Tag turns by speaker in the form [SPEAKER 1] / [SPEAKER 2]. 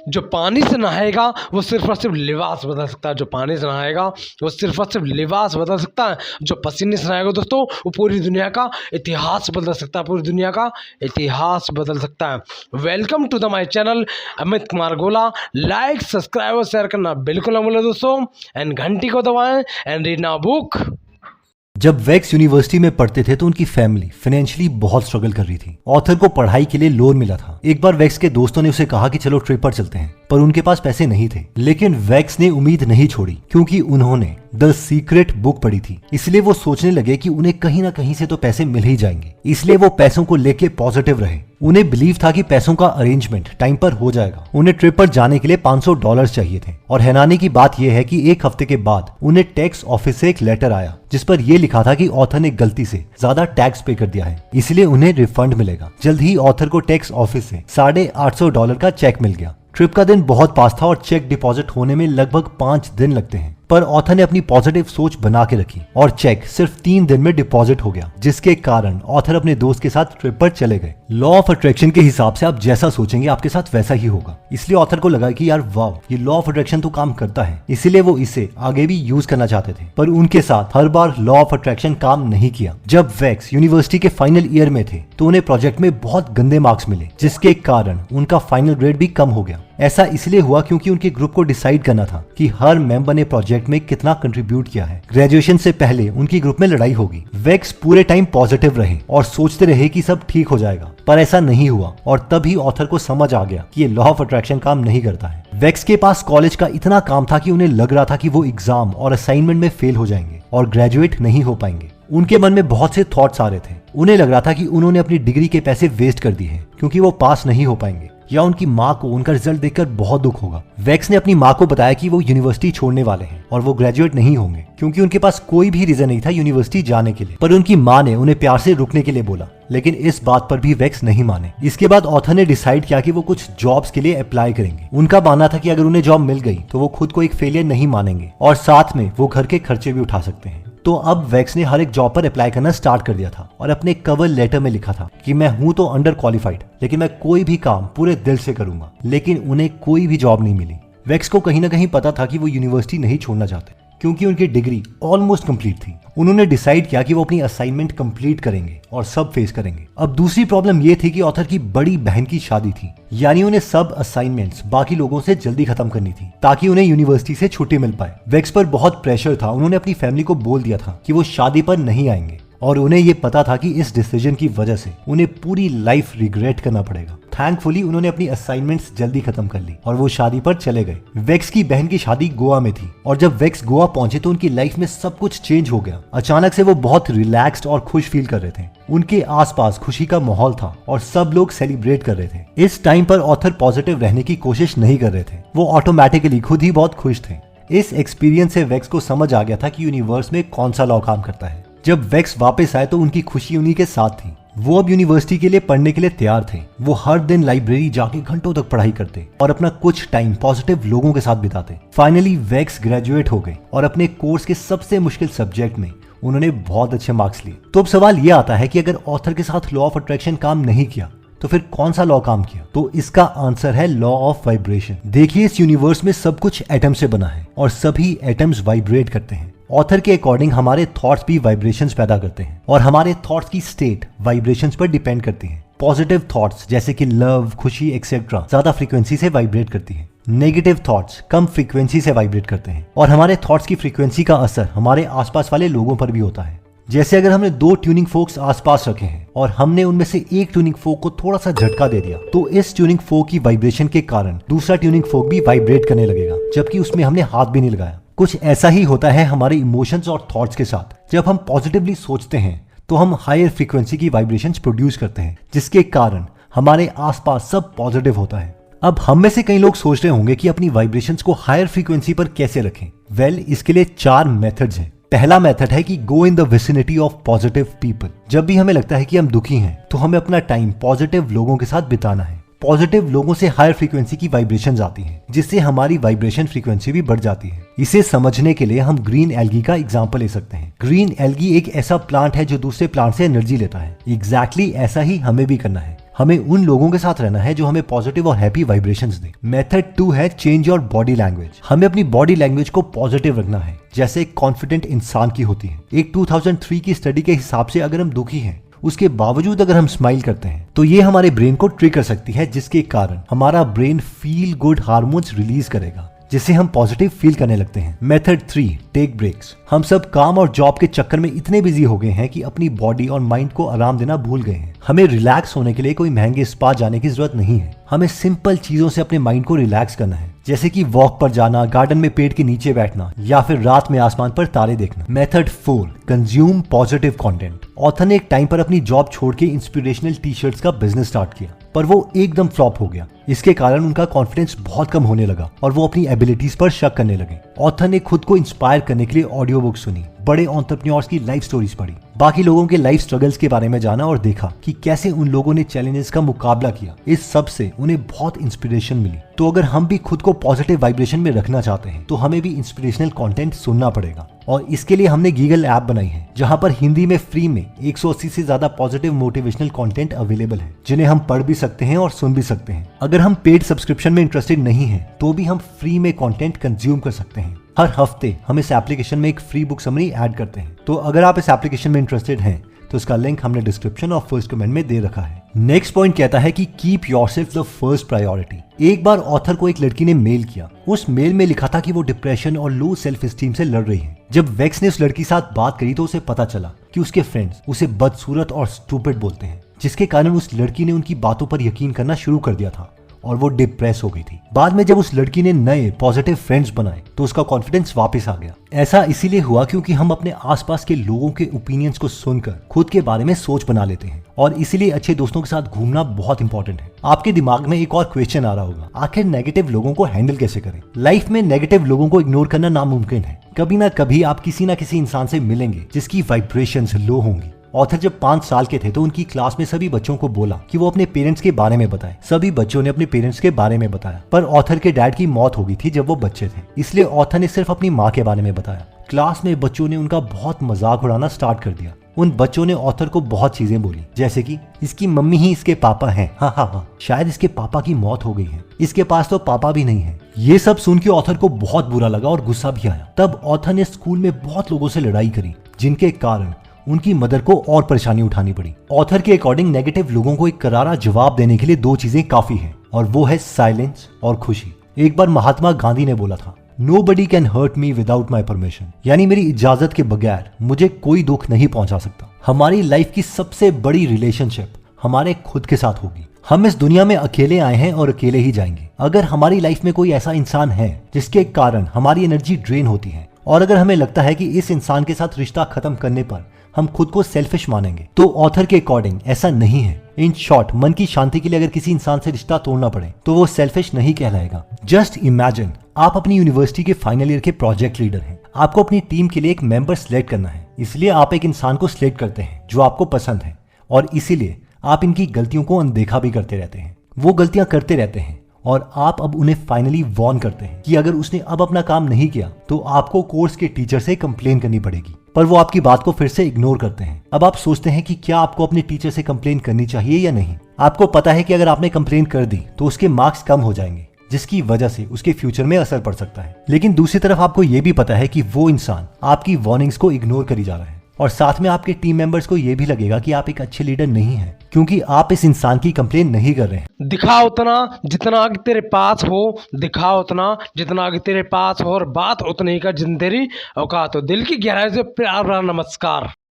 [SPEAKER 1] जो पानी से नहाएगा वो सिर्फ और सिर्फ लिबास बदल सकता है। जो पानी से नहाएगा वो सिर्फ और सिर्फ लिबास बदल सकता है। जो पसीने से नहाएगा दोस्तों वो पूरी दुनिया का इतिहास बदल सकता है। पूरी दुनिया का इतिहास बदल सकता है। Welcome to the my channel Amit Kumar Gola. Like subscribe और शेयर करना बिल्कुल ना भूलें दोस्तों, एंड घंटी को दबाएं एंड रीड नाउ बुक।
[SPEAKER 2] जब वैक्स यूनिवर्सिटी में पढ़ते थे तो उनकी फैमिली फाइनेंशियली बहुत स्ट्रगल कर रही थी। ऑथर को पढ़ाई के लिए लोन मिला था। एक बार वैक्स के दोस्तों ने उसे कहा कि चलो ट्रिप पर चलते हैं, पर उनके पास पैसे नहीं थे। लेकिन वैक्स ने उम्मीद नहीं छोड़ी, क्योंकि उन्होंने द सीक्रेट बुक पढ़ी थी। इसलिए वो सोचने लगे कि उन्हें कहीं ना कहीं से तो पैसे मिल ही जाएंगे। इसलिए वो पैसों को लेके पॉजिटिव रहे। उन्हें बिलीव था कि पैसों का अरेंजमेंट टाइम पर हो जाएगा। उन्हें ट्रिप पर जाने के लिए $500 चाहिए थे। और हैरानी की बात यह है कि एक हफ्ते के बाद उन्हें टैक्स ऑफिस से एक लेटर आया, जिस पर यह लिखा था कि ऑथर ने गलती से ज्यादा टैक्स पे कर दिया है, इसलिए उन्हें रिफंड मिलेगा। जल्द ही ऑथर को टैक्स ऑफिस से $850 का चेक मिल गया। ट्रिप का दिन बहुत पास था और चेक डिपॉजिट होने में लगभग 5 दिन लगते हैं। पर ऑथर ने अपनी पॉजिटिव सोच बना के रखी और चेक सिर्फ 3 दिन में डिपॉजिट हो गया, जिसके कारण ऑथर अपने दोस्त के साथ ट्रिप पर चले गए। लॉ ऑफ अट्रैक्शन के हिसाब से आप जैसा सोचेंगे आपके साथ वैसा ही होगा। इसलिए ऑथर को लगा कि यार वाह, ये लॉ ऑफ अट्रैक्शन तो काम करता है। इसीलिए वो इसे आगे भी यूज करना चाहते थे। पर उनके साथ हर बार लॉ ऑफ अट्रैक्शन काम नहीं किया। जब वैक्स यूनिवर्सिटी के फाइनल ईयर में थे तो उन्हें प्रोजेक्ट में बहुत गंदे मार्क्स मिले, जिसके कारण उनका फाइनल ग्रेड भी कम हो गया। ऐसा इसलिए हुआ क्योंकि उनके ग्रुप को डिसाइड करना था कि हर मेंबर ने प्रोजेक्ट में कितना कंट्रीब्यूट किया है। ग्रेजुएशन से पहले उनकी ग्रुप में लड़ाई होगी। वैक्स पूरे टाइम पॉजिटिव रहे और सोचते रहे कि सब ठीक हो जाएगा, पर ऐसा नहीं हुआ। और तभी ऑथर को समझ आ गया कि ये लॉ ऑफ अट्रैक्शन काम नहीं करता है। वैक्स के पास कॉलेज का इतना काम था कि उन्हें लग रहा था कि वो एग्जाम और असाइनमेंट में फेल हो जाएंगे और ग्रेजुएट नहीं हो पाएंगे। उनके मन में बहुत से थॉट्स आ रहे थे। उन्हें लग रहा था कि उन्होंने अपनी डिग्री के पैसे वेस्ट कर दिए हैं, क्योंकि वो पास नहीं हो पाएंगे, या उनकी माँ को उनका रिजल्ट देखकर बहुत दुख होगा। वैक्स ने अपनी माँ को बताया कि वो यूनिवर्सिटी छोड़ने वाले हैं और वो ग्रेजुएट नहीं होंगे, क्योंकि उनके पास कोई भी रीजन नहीं था यूनिवर्सिटी जाने के लिए। पर उनकी माँ ने उन्हें प्यार से रुकने के लिए बोला, लेकिन इस बात पर भी वैक्स नहीं माने। इसके बाद ऑथर ने डिसाइड किया कि वो कुछ जॉब्स के लिए अप्लाई करेंगे। उनका मानना था कि अगर उन्हें जॉब मिल गई तो वो खुद को एक फेलियर नहीं मानेंगे और साथ में वो घर के खर्चे भी उठा सकते हैं। तो अब वैक्स ने हर एक जॉब पर अप्लाई करना स्टार्ट कर दिया था और अपने कवर लेटर में लिखा था कि मैं हूं तो अंडर क्वालिफाइड, लेकिन मैं कोई भी काम पूरे दिल से करूंगा। लेकिन उन्हें कोई भी जॉब नहीं मिली। वैक्स को कहीं ना कहीं पता था कि वो यूनिवर्सिटी नहीं छोड़ना चाहते, क्योंकि उनकी डिग्री ऑलमोस्ट कंप्लीट थी। उन्होंने डिसाइड किया कि वो अपनी असाइनमेंट कंप्लीट करेंगे और सब फेस करेंगे। अब दूसरी प्रॉब्लम ये थी कि ऑथर की बड़ी बहन की शादी थी, यानी उन्हें सब असाइनमेंट्स बाकी लोगों से जल्दी खत्म करनी थी ताकि उन्हें यूनिवर्सिटी से छुट्टी मिल पाए। वैक्स पर बहुत प्रेशर था। उन्होंने अपनी फैमिली को बोल दिया था कि वो शादी पर नहीं आएंगे और उन्हें ये पता था कि इस डिसीजन की वजह से उन्हें पूरी लाइफ रिग्रेट करना पड़ेगा। थैंकफुली उन्होंने अपनी असाइनमेंट्स जल्दी खत्म कर ली और वो शादी पर चले गए। वैक्स की बहन की शादी गोवा में थी और जब वैक्स गोवा पहुंचे तो उनकी लाइफ में सब कुछ चेंज हो गया। अचानक से वो बहुत रिलैक्स्ड और खुश फील कर रहे थे। उनके आसपास खुशी का माहौल था और सब लोग सेलिब्रेट कर रहे थे। इस टाइम पर ऑथर पॉजिटिव रहने की कोशिश नहीं कर रहे थे। वो ऑटोमेटिकली खुद ही बहुत खुश थे। इस एक्सपीरियंस से वैक्स को समझ आ गया था कि यूनिवर्स में कौन सा लॉ काम करता है। जब वैक्स वापस आए तो उनकी खुशी उन्हीं के साथ थी। वो अब यूनिवर्सिटी के लिए पढ़ने के लिए तैयार थे। वो हर दिन लाइब्रेरी जाके घंटों तक पढ़ाई करते और अपना कुछ टाइम पॉजिटिव लोगों के साथ बिताते। फाइनली वैक्स ग्रेजुएट हो गए और अपने कोर्स के सबसे मुश्किल सब्जेक्ट में उन्होंने बहुत अच्छे मार्क्स लिए। तो अब सवाल ये आता है कि अगर ऑथर के साथ लॉ ऑफ अट्रैक्शन काम नहीं किया तो फिर कौन सा लॉ काम किया? तो इसका आंसर है लॉ ऑफ वाइब्रेशन। देखिए, इस यूनिवर्स में सब कुछ एटम से बना है और सभी एटम्स वाइब्रेट करते हैं। ऑथर के अकॉर्डिंग हमारे थॉट्स भी वाइब्रेशंस पैदा करते हैं और हमारे थॉट्स की स्टेट वाइब्रेशंस पर डिपेंड करती है। पॉजिटिव थॉट्स जैसे कि लव, खुशी एक्सेट्रा ज्यादा फ्रीक्वेंसी से वाइब्रेट करती है। नेगेटिव थॉट्स कम फ्रीक्वेंसी से वाइब्रेट करते हैं। और हमारे थॉट्स की फ्रीक्वेंसी का असर हमारे आसपास वाले लोगों पर भी होता है। जैसे अगर हमने 2 ट्यूनिंग फोक्स आसपास रखे हैं और हमने उनमें से एक ट्यूनिंग फोक को थोड़ा सा झटका दे दिया, तो इस ट्यूनिंग फोक की वाइब्रेशन के कारण दूसरा ट्यूनिंग फोक भी वाइब्रेट करने लगेगा, जबकि उसमें हमने हाथ भी नहीं लगाया। कुछ ऐसा ही होता है हमारे इमोशंस और थॉट्स के साथ। जब हम पॉजिटिवली सोचते हैं तो हम हायर फ्रीक्वेंसी की वाइब्रेशंस प्रोड्यूस करते हैं, जिसके कारण हमारे आसपास सब पॉजिटिव होता है। अब हम में से कई लोग सोच रहे होंगे कि अपनी वाइब्रेशंस को हायर फ्रीक्वेंसी पर कैसे रखें। इसके लिए 4 मेथड्स हैं। पहला मेथड है कि go in the vicinity of positive people. जब भी हमें लगता है कि हम दुखी हैं तो हमें अपना टाइम पॉजिटिव लोगों के साथ बिताना है। पॉजिटिव लोगों से हायर फ्रीक्वेंसी की वाइब्रेशंस आती हैं, जिससे हमारी वाइब्रेशन फ्रीक्वेंसी भी बढ़ जाती है। इसे समझने के लिए हम ग्रीन एल्गी का एग्जांपल ले सकते हैं। ग्रीन एल्गी एक ऐसा प्लांट है जो दूसरे प्लांट से एनर्जी लेता है। एग्जैक्टली ऐसा ही हमें भी करना है। हमें उन लोगों के साथ रहना है जो हमें पॉजिटिव और हैप्पी वाइब्रेशंस दें। मेथड 2 है चेंज योर बॉडी लैंग्वेज। हमें अपनी बॉडी लैंग्वेज को पॉजिटिव रखना है, जैसे एक कॉन्फिडेंट इंसान की होती है। एक 2003 की स्टडी के हिसाब से अगर हम दुखी हैं, उसके बावजूद अगर हम स्माइल करते हैं तो ये हमारे ब्रेन को ट्रिगर कर सकती है, जिसके कारण हमारा brain feel good hormones release करेगा, जिससे हम पॉजिटिव फील करने लगते हैं। Method 3 take breaks. हम सब काम और जॉब के चक्कर में इतने बिजी हो गए हैं कि अपनी बॉडी और माइंड को आराम देना भूल गए हैं। हमें रिलैक्स होने के लिए कोई महंगे स्पा जाने की जरूरत नहीं है। हमें सिंपल चीजों से अपने माइंड को रिलैक्स करना है, जैसे कि वॉक पर जाना, गार्डन में पेड़ के नीचे बैठना या फिर रात में आसमान पर तारे देखना। Method 4 consume positive content. Author ने एक टाइम पर अपनी जॉब छोड़ के इंस्पिरेशनल टी शर्ट्स का बिजनेस स्टार्ट किया, पर वो एकदम फ्लॉप हो गया। इसके कारण उनका कॉन्फिडेंस बहुत कम होने लगा और वो अपनी एबिलिटीज पर शक करने लगे। ऑथर ने खुद को इंस्पायर करने के लिए ऑडियो बुक सुनी, बड़े एंटरप्रेन्योर्स की लाइफ स्टोरीज पढ़ी, बाकी लोगों के लाइफ स्ट्रगल्स के बारे में जाना और देखा कि कैसे उन लोगों ने चैलेंजेस का मुकाबला किया। इस सब से उन्हें बहुत इंस्पिरेशन मिली। तो अगर हम भी खुद को पॉजिटिव वाइब्रेशन में रखना चाहते हैं तो हमें भी इंस्पिरेशनल कंटेंट सुनना पड़ेगा, और इसके लिए हमने गीगल ऐप बनाई है, जहां पर हिंदी में फ्री में 180 से ज्यादा पॉजिटिव मोटिवेशनल कंटेंट अवेलेबल है, जिन्हें हम पढ़ भी सकते हैं और सुन भी सकते हैं। अगर हम पेड सब्सक्रिप्शन में इंटरेस्टेड नहीं है तो भी हम फ्री में कंटेंट कंज्यूम कर सकते हैं। हर हफ्ते हम इस एप्लीकेशन में एक फ्री बुक समरी ऐड करते हैं। तो अगर आप इस एप्लीकेशन में इंटरेस्टेड हैं तो इसका लिंक हमने डिस्क्रिप्शन और फर्स्ट कमेंट में दे रखा है। नेक्स्ट पॉइंट कहता है कि keep yourself the first priority. एक बार ऑथर को एक लड़की ने मेल किया। उस मेल में लिखा था कि वो डिप्रेशन और लो सेल्फ स्टीम से लड़ रही है। जब वेक्स ने उस लड़की के साथ बात करी तो उसे पता चला कि उसके फ्रेंड्स उसे बदसूरत और स्टूपिड बोलते हैं, जिसके कारण उस लड़की ने उनकी बातों पर यकीन करना शुरू कर दिया था और वो डिप्रेस हो गई थी। बाद में जब उस लड़की ने नए पॉजिटिव फ्रेंड्स बनाए तो उसका कॉन्फिडेंस वापस आ गया। ऐसा इसीलिए हुआ क्योंकि हम अपने आसपास के लोगों के ओपिनियंस को सुनकर खुद के बारे में सोच बना लेते हैं, और इसीलिए अच्छे दोस्तों के साथ घूमना बहुत इंपॉर्टेंट है। आपके दिमाग में एक और क्वेश्चन आ रहा होगा, आखिर नेगेटिव लोगों को हैंडल कैसे करें? लाइफ में नेगेटिव लोगों को इग्नोर करना नामुमकिन है। कभी ना कभी आप किसी ना किसी इंसान से मिलेंगे जिसकी वाइब्रेशंस लो होंगी। ऑथर जब 5 साल के थे तो उनकी क्लास में सभी बच्चों को बोला कि वो अपने पेरेंट्स के बारे में बताएं। सभी बच्चों ने अपने पेरेंट्स के बारे में बताया, पर ऑथर के डैड की मौत हो गई थी जब वो बच्चे थे, इसलिए ऑथर ने सिर्फ अपनी माँ के बारे में बताया। क्लास में बच्चों ने उनका बहुत मजाक उड़ाना स्टार्ट कर दिया। उन बच्चों ने ऑथर को बहुत चीजें बोली, जैसे कि इसकी मम्मी ही इसके पापा हैं, हाँ, शायद इसके पापा की मौत हो गई है, इसके पास तो पापा भी नहीं है। ये सब सुन के ऑथर को बहुत बुरा लगा और गुस्सा भी आया। तब ऑथर ने स्कूल में बहुत लोगों से लड़ाई करी, जिनके कारण उनकी मदर को और परेशानी उठानी पड़ी। ऑथर के अकॉर्डिंग नेगेटिव लोगों को एक करारा जवाब देने के लिए 2 चीजें काफी हैं, और वो है साइलेंस और खुशी। एक बार महात्मा गांधी ने बोला था, Nobody can hurt me without my permission, यानी मेरी इजाजत के बगैर मुझे कोई दुख नहीं पहुंचा सकता। हमारी लाइफ की सबसे बड़ी रिलेशनशिप हमारे खुद के साथ होगी। हम इस दुनिया में अकेले आए हैं और अकेले ही जाएंगे। अगर हमारी लाइफ में कोई ऐसा इंसान है जिसके कारण हमारी एनर्जी ड्रेन होती है, और अगर हमें लगता है कि इस इंसान के साथ रिश्ता खत्म करने पर हम खुद को सेल्फिश मानेंगे, तो ऑथर के अकॉर्डिंग ऐसा नहीं है। इन शॉर्ट, मन की शांति के लिए अगर किसी इंसान से रिश्ता तोड़ना पड़े तो वो सेल्फिश नहीं कहलाएगा। जस्ट इमेजिन, आप अपनी यूनिवर्सिटी के फाइनल ईयर के प्रोजेक्ट लीडर हैं। आपको अपनी टीम के लिए एक मेंबर सिलेक्ट करना है, इसलिए आप एक इंसान को सिलेक्ट करते हैं जो आपको पसंद है, और इसीलिए आप इनकी गलतियों को अनदेखा भी करते रहते हैं। वो गलतियां करते रहते हैं और आप अब उन्हें फाइनली वार्न करते हैं कि अगर उसने अब अपना काम नहीं किया तो आपको कोर्स के टीचर से कंप्लेन करनी पड़ेगी, पर वो आपकी बात को फिर से इग्नोर करते हैं। अब आप सोचते हैं कि क्या आपको अपने टीचर से कंप्लेन करनी चाहिए या नहीं। आपको पता है कि अगर आपने कंप्लेन कर दी तो उसके मार्क्स कम हो जाएंगे, जिसकी वजह से उसके फ्यूचर में असर पड़ सकता है। लेकिन दूसरी तरफ आपको यह भी पता है कि वो इंसान आपकी वार्निंग्स को इग्नोर करी जा रहा है, और साथ में आपके टीम मेंबर्स को यह भी लगेगा कि आप एक अच्छे लीडर नहीं हैं, क्योंकि आप इस इंसान की कंप्लेन नहीं कर रहे हैं।
[SPEAKER 1] दिखा उतना जितना आगे तेरे पास हो, दिखा उतना जितना आगे तेरे पास हो, और बात उतनी का जिन तेरी औकात हो। दिल की गहराई से प्यार भरा नमस्कार।